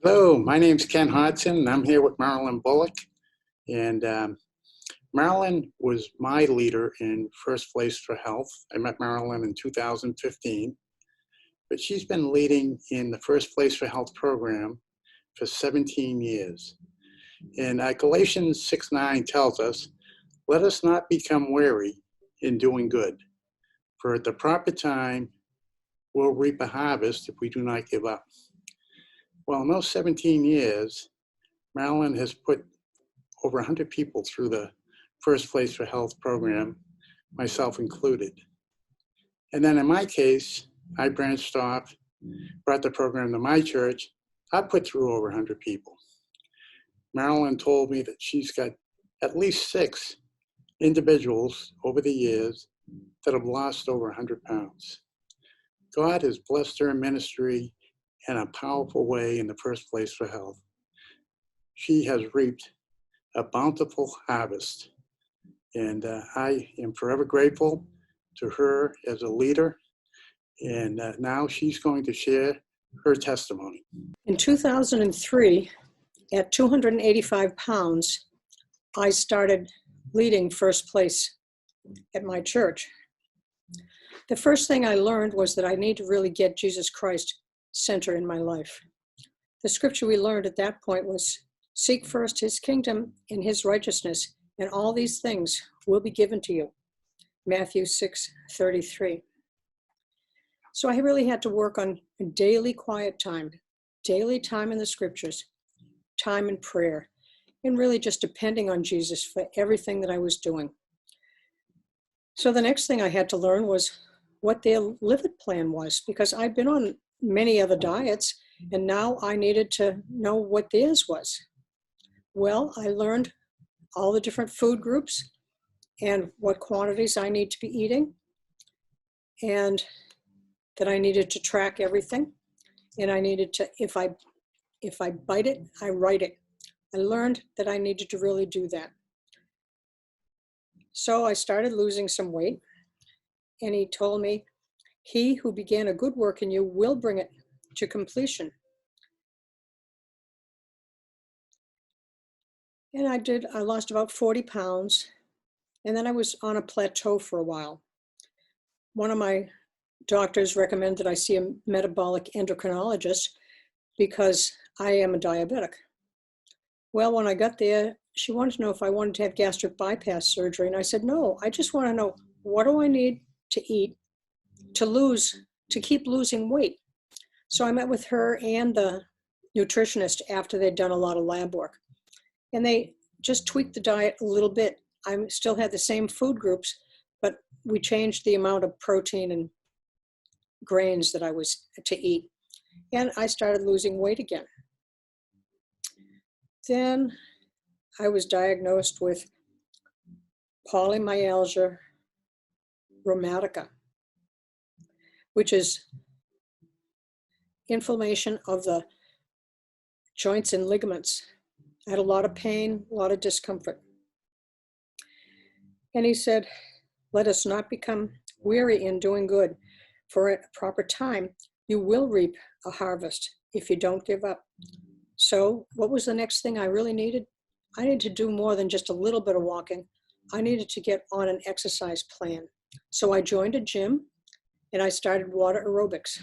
Hello, my name's Ken Hodson, and I'm here with Marilyn Bullock. And Marilyn was my leader in First Place for Health. I met Marilyn in 2015, but she's been leading in the First Place for Health program for 17 years. And Galatians 6:9 tells us, let us not become weary in doing good, for at the proper time, we'll reap a harvest if we do not give up. Well, in those 17 years, Marilyn has put over 100 people through the First Place for Health program, myself included. And then in my case, I branched off, brought the program to my church. I put through over 100 people. Marilyn told me that she's got at least 6 individuals over the years that have lost over 100 pounds. God has blessed her ministry in a powerful way in the First Place for Health. She has reaped a bountiful harvest, and I am forever grateful to her as a leader, and now she's going to share her testimony. In 2003, at 285 pounds, I started leading First Place at my church. The first thing I learned was that I need to really get Jesus Christ center in my life. The scripture we learned at that point was, seek first his kingdom and his righteousness, and all these things will be given to you. Matthew 6:33. So I really had to work on daily quiet time, daily time in the scriptures, time in prayer, and really just depending on Jesus for everything that I was doing. So the next thing I had to learn was what their living plan was, because I'd been on many other diets, and now I needed to know what theirs was. Well, I learned all the different food groups and what quantities I need to be eating, and that I needed to track everything, and I needed to, if I bite it, I write it. I learned that I needed to really do that. So I started losing some weight, and he told me, he who began a good work in you will bring it to completion. And I did. I lost about 40 pounds, and then I was on a plateau for a while. One of my doctors recommended I see a metabolic endocrinologist because I am a diabetic. Well, when I got there, she wanted to know if I wanted to have gastric bypass surgery, and I said, no, I just want to know, what do I need to eat to keep losing weight? So I met with her and the nutritionist after they'd done a lot of lab work. And they just tweaked the diet a little bit. I still had the same food groups, but we changed the amount of protein and grains that I was to eat. And I started losing weight again. Then I was diagnosed with polymyalgia rheumatica, which is inflammation of the joints and ligaments. I had a lot of pain, a lot of discomfort. And he said, let us not become weary in doing good, for at a proper time, you will reap a harvest if you don't give up. So what was the next thing I really needed? I needed to do more than just a little bit of walking. I needed to get on an exercise plan. So I joined a gym, and I started water aerobics.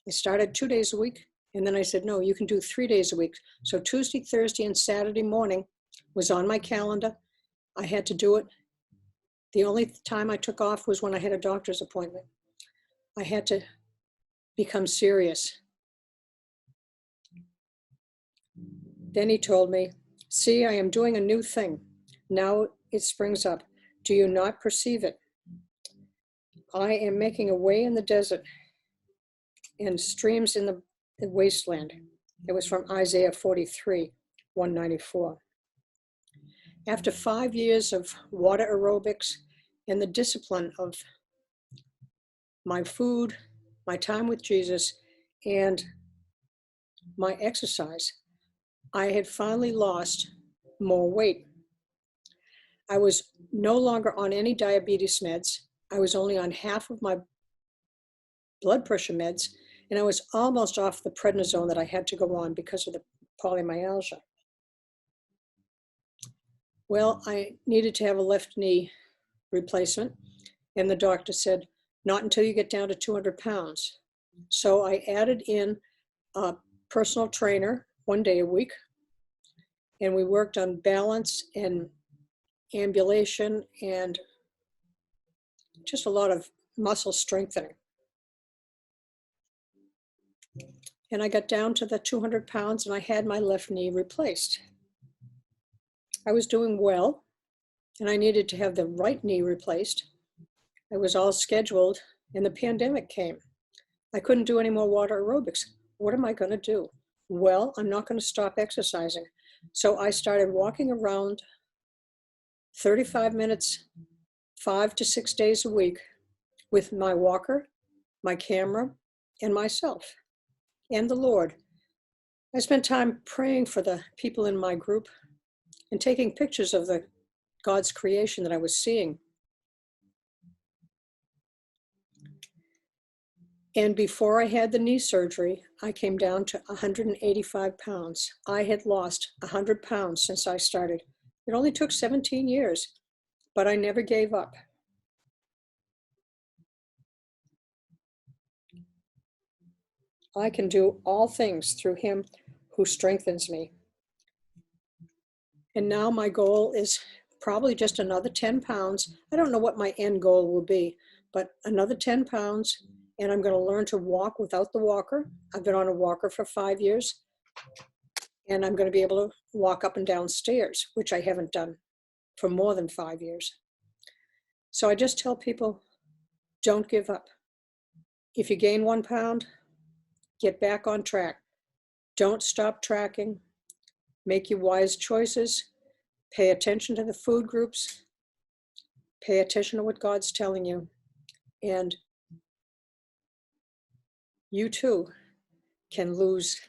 I started 2 days a week, and then I said, no, you can do 3 days a week. So Tuesday, Thursday, and Saturday morning was on my calendar. I had to do it. The only time I took off was when I had a doctor's appointment. I had to become serious. Then he told me, see, I am doing a new thing. Now it springs up. Do you not perceive it? I am making a way in the desert and streams in the wasteland. It was from Isaiah 43, 194. After 5 years of water aerobics and the discipline of my food, my time with Jesus, and my exercise, I had finally lost more weight. I was no longer on any diabetes meds. I was only on half of my blood pressure meds, And I was almost off the prednisone that I had to go on because of the polymyalgia. Well, I needed to have a left knee replacement, and the doctor said, not until you get down to 200 pounds. So I added in a personal trainer 1 day a week, and we worked on balance and ambulation and just a lot of muscle strengthening. And I got down to the 200 pounds and I had my left knee replaced. I was doing well and I needed to have the right knee replaced. I was all scheduled and the pandemic came. I couldn't do any more water aerobics. What am I going to do? Well, I'm not going to stop exercising. So I started walking around 35 minutes, 5 to 6 days a week with my walker, my camera, and myself, and the Lord. I spent time praying for the people in my group and taking pictures of the God's creation that I was seeing. And before I had the knee surgery, I came down to 185 pounds. I had lost 100 pounds since I started. It only took 17 years, but I never gave up. I can do all things through him who strengthens me. And now my goal is probably just another 10 pounds. I don't know what my end goal will be, but another 10 pounds. And I'm going to learn to walk without the walker. I've been on a walker for 5 years. And I'm going to be able to walk up and down stairs, which I haven't done for more than 5 years. So I just tell people, don't give up. If you gain 1 pound, get back on track. Don't stop tracking. Make your wise choices. Pay attention to the food groups. Pay attention to what God's telling you. And you too can lose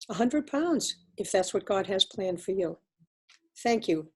100 pounds if that's what God has planned for you. Thank you.